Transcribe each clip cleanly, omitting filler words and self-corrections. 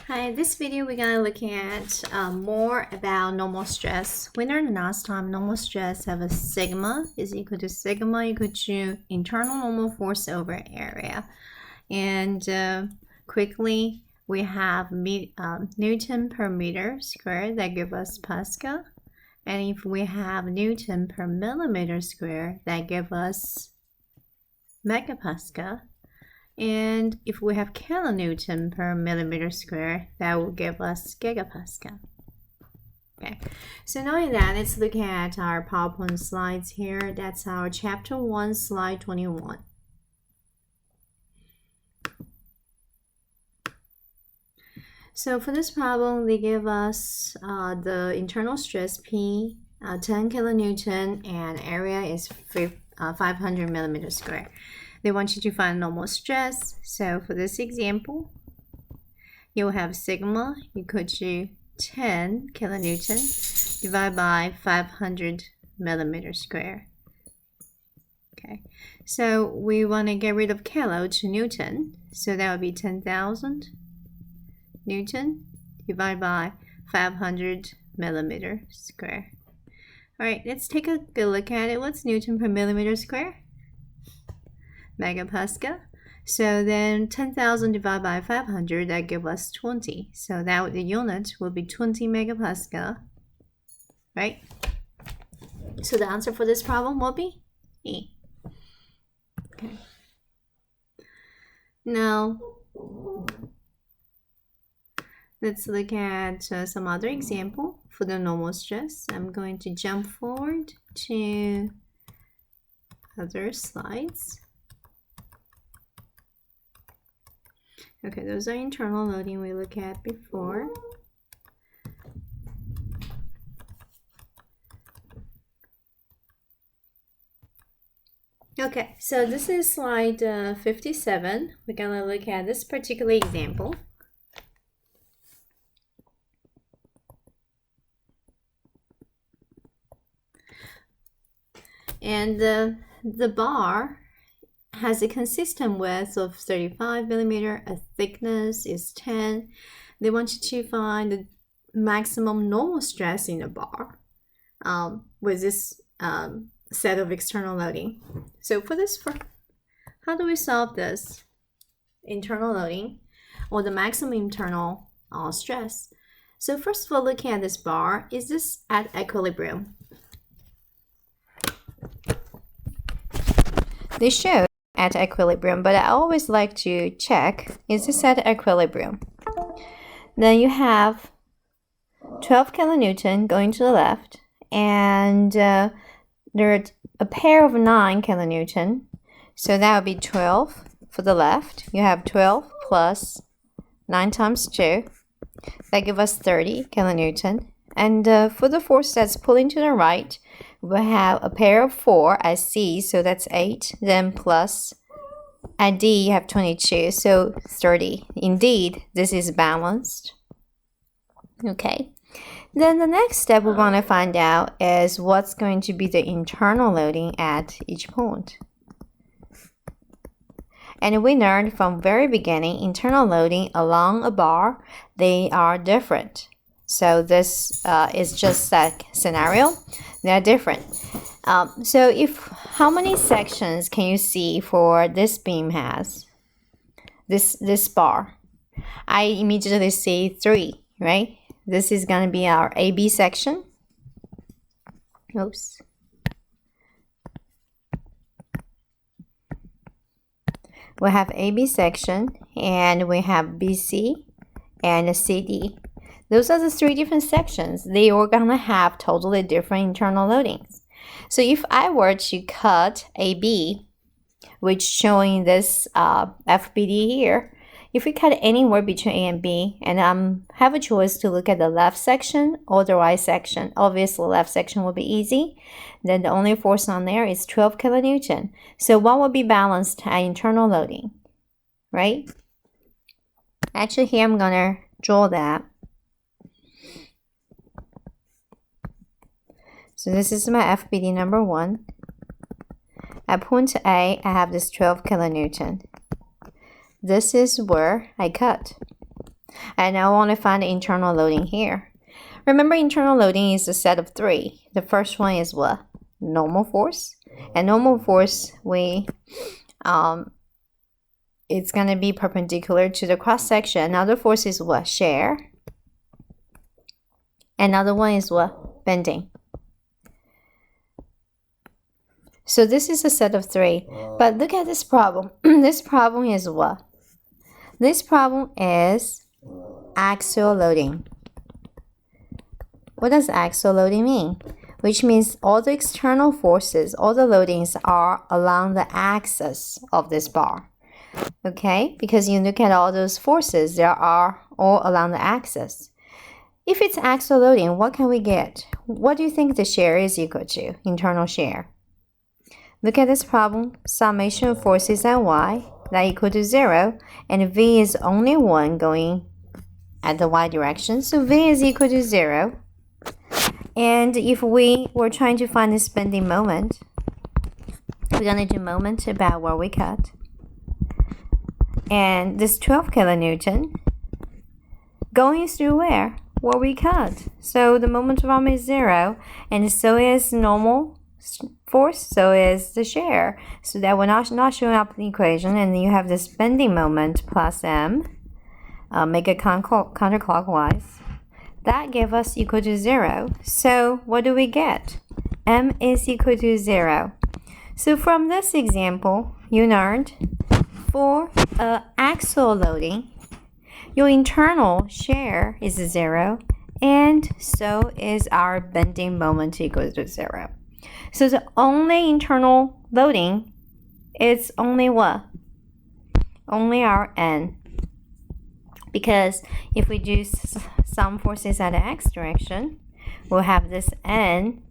Hi, in this video we're going to look at more about normal stress. We learned last time normal stress have a sigma is equal to internal normal force over area. And quickly we have Newton per meter squared that give us Pascal. And if we have Newton per millimeter squared that give us megapascal. And if we have kilonewton per millimeter square, that will give us gigapascal. Okay, so knowing that, let's look at our PowerPoint slides here. That's our chapter 1, slide 21. So for this problem, they give us the internal stress P, 10 kilonewton, and area is 500 millimeter square. They want you to find normal stress. So for this example, you'll have sigma equal to 10 kilonewton divided by 500 millimeter square. Okay, so we want to get rid of kilo to newton. So that would be 10,000 newton divided by 500 millimeter square. All right, let's take a good look at it. What's newton per millimeter square? Megapascal. So then 10,000 divided by 500, that gives us 20. So that the unit will be 20 megapascal, right? So the answer for this problem will be E. Okay. Now, let's look at some other example for the normal stress. I'm going to jump forward to other slides. Okay, those are internal loading we looked at before. Okay, so this is slide 57. We're gonna look at this particular example. And the bar has a consistent width of 35 millimeter, a thickness is 10. They want you to find the maximum normal stress in the bar with this set of external loading. So for this, how do we solve this internal loading or the maximum internal stress? So first of all, looking at this bar, is this at equilibrium? They show at equilibrium, but I always like to check, is this at equilibrium? Then you have 12 kilonewton going to the left, and there's a pair of 9 kilonewton, so that would be 12 for the left. You have 12 plus 9 times 2, that gives us 30 kilonewton. And for the force that's pulling to the right, we have a pair of 4 at C, so that's 8. Then plus at D, you have 22, so 30. Indeed, this is balanced. Okay. Then the next step we want to find out is what's going to be the internal loading at each point. And we learned from very beginning, internal loading along a bar, they are different. So this is just that scenario. They're different. So how many sections can you see for this beam has? This bar. I immediately see 3, right? This is going to be our AB section. Oops. We have AB section, and we have BC and CD. Those are the 3 different sections. They are going to have totally different internal loadings. So if I were to cut AB, which showing this FBD here, if we cut anywhere between A and B, and have a choice to look at the left section or the right section, obviously left section will be easy. Then the only force on there is 12 kilonewton. So what will be balanced at internal loading, right? Actually, here I'm going to draw that. So this is my FBD number 1. At point A, I have this 12 kilonewton. This is where I cut. And I want to find the internal loading here. Remember, internal loading is a set of 3. The first one is what? Normal force. And normal force, it's going to be perpendicular to the cross section. Another force is what? Shear. Another one is what? Bending. So this is a set of 3. But look at this problem. This problem is what? This problem is axial loading. What does axial loading mean? Which means all the external forces, all the loadings are along the axis of this bar. Okay? Because you look at all those forces, they are all along the axis. If it's axial loading, what can we get? What do you think the shear is equal to? Internal shear. Look at this problem. Summation of forces at y, that equal to 0. And v is only 1 going at the y direction. So v is equal to 0. And if we were trying to find this bending moment, we're going to do moment about where we cut. And this 12 kilonewton going through where? Where we cut. So the moment of arm is 0, and so is normal force, so is the shear. So that we're not showing up in the equation, and you have this bending moment plus m. Make it counterclockwise. That gave us equal to 0. So what do we get? M is equal to 0. So from this example, you learned for axial loading, your internal shear is 0, and so is our bending moment equal to 0. So the only internal loading is only what? Only our N. Because if we do some forces at the x direction, we'll have this N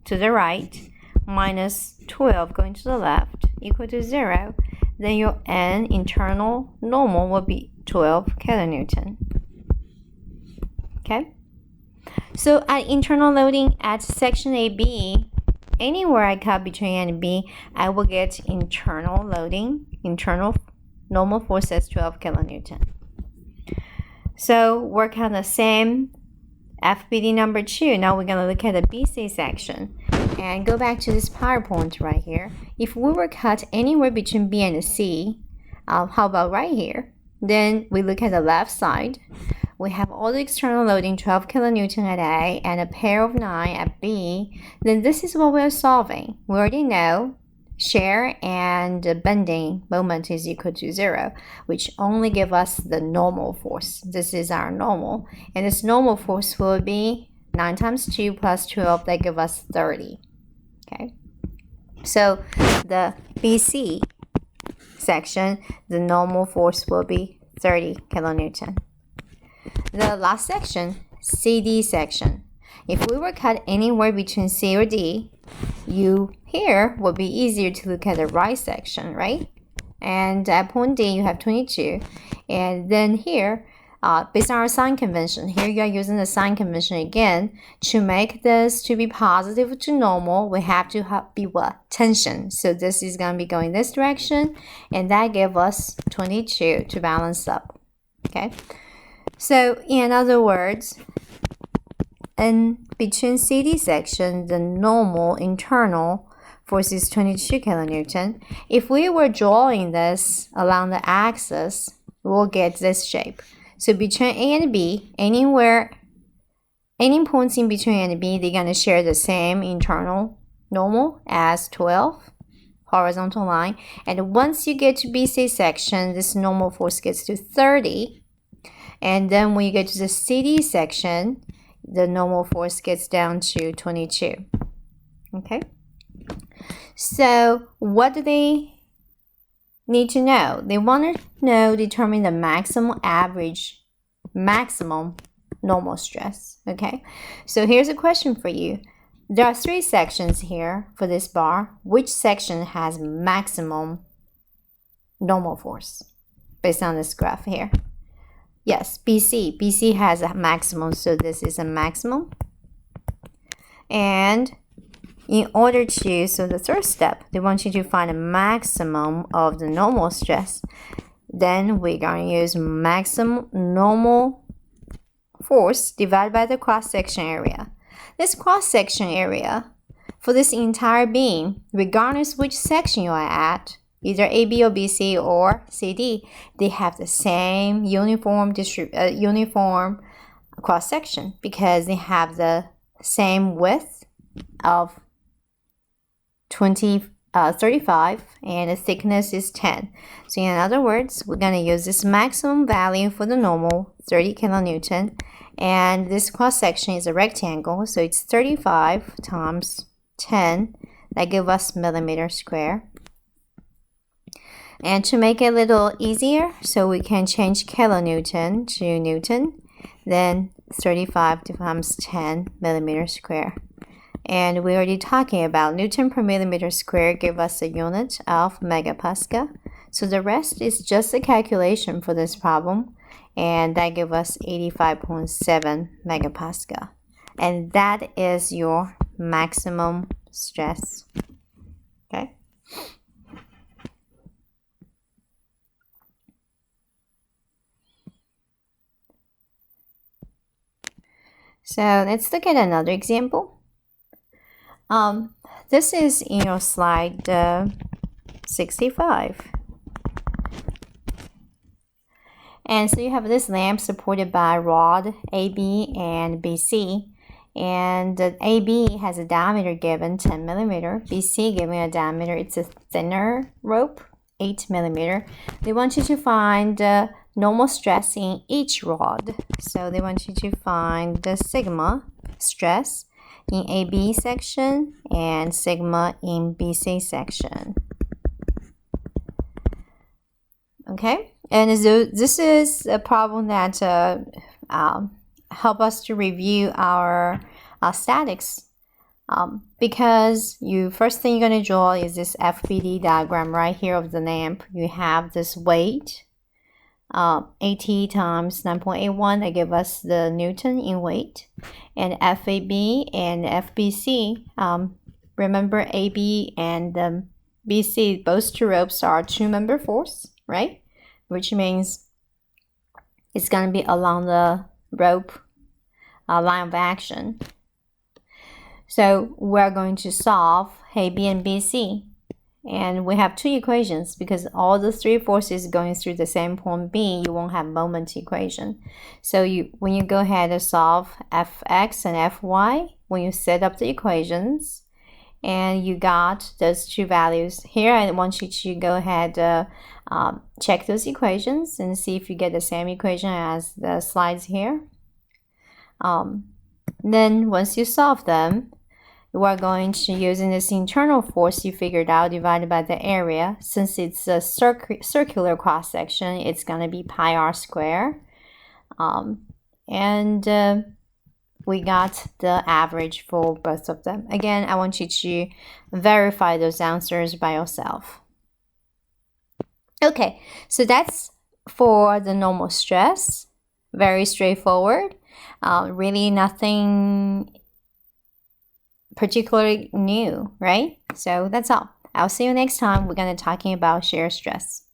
to the right minus 12 going to the left equal to 0. Then your N internal normal will be 12 kilonewton. Okay? So at internal loading at section AB, anywhere I cut between A and B, I will get internal loading, internal normal force as 12 kilonewton. So work on the same FBD number 2. Now we're going to look at the BC section. And go back to this PowerPoint right here. If we were cut anywhere between B and C, how about right here? Then we look at the left side. We have all the external loading, 12 kilonewton at A and a pair of 9 at B. Then this is what we're solving. We already know shear and bending moment is equal to 0, which only give us the normal force. This is our normal. And this normal force will be 9 times 2 plus 12, that give us 30. Okay, so the BC section, the normal force will be 30 kilonewton. The last section, CD section. If we were cut anywhere between C or D, you here would be easier to look at the right section, right? And at point D, you have 22. And then here, based on our sign convention, here you are using the sign convention again. To make this to be positive to normal, we have to be what? Tension. So this is going to be going this direction, and that gave us 22 to balance up. Okay? So in other words, in between CD section, the normal internal force is 22 kilonewton. If we were drawing this along the axis, we'll get this shape. So between A and B, any points in between A and B, they're going to share the same internal normal as 12 horizontal line. And once you get to BC section, this normal force gets to 30. And then when you get to the CD section, the normal force gets down to 22. Okay? So what do they need to know? They want to determine the maximum normal stress. Okay? So here's a question for you. There are 3 sections here for this bar. Which section has maximum normal force based on this graph here? Yes, BC. BC has a maximum, so this is a maximum. And in order to, so the third step, they want you to find a maximum of the normal stress. then we're going to use maximum normal force divided by the cross-section area. This cross-section area for this entire beam, regardless which section you are at, either AB or BC or CD, they have the same uniform cross-section because they have the same width of 35 and the thickness is 10. So in other words, we're going to use this maximum value for the normal, 30 kilonewton, and this cross-section is a rectangle, so it's 35 times 10. That gives us millimeter square. And to make it a little easier, so we can change kilonewton to newton, then 35 times 10 millimeter square. And we're already talking about Newton per millimeter square give us a unit of megapascal. So the rest is just a calculation for this problem, and that gives us 85.7 megapascal. And that is your maximum stress. Okay. So let's look at another example. This is in your slide 65. And so you have this lamp supported by rod AB and BC. And AB has a diameter given 10 millimeter. BC given a diameter, it's a thinner rope, 8 millimeter. They want you to find normal stress in each rod. So they want you to find the sigma stress in AB section and sigma in BC section. Okay, and so this is a problem that help us to review our statics, because first thing you're going to draw is this FBD diagram right here of the lamp. You have this weight, AT times 9.81, that give us the Newton in weight, and FAB and FBC. Remember, AB and BC, both two ropes are 2-member force, right? Which means it's going to be along the rope line of action. So we're going to solve AB and BC. And we have two equations because all the three forces going through the same point B, you won't have moment equation. So when you go ahead and solve Fx and Fy, when you set up the equations and you got those two values here, I want you to go ahead check those equations and see if you get the same equation as the slides here. Then once you solve them, we are going to using this internal force you figured out divided by the area. Since it's a circular cross section, it's going to be pi r square. And we got the average for both of them. Again, I want you to verify those answers by yourself. Okay, so that's for the normal stress. Very straightforward. Really nothing particularly new, right? So that's all. I'll see you next time. We're going to talking about shear stress.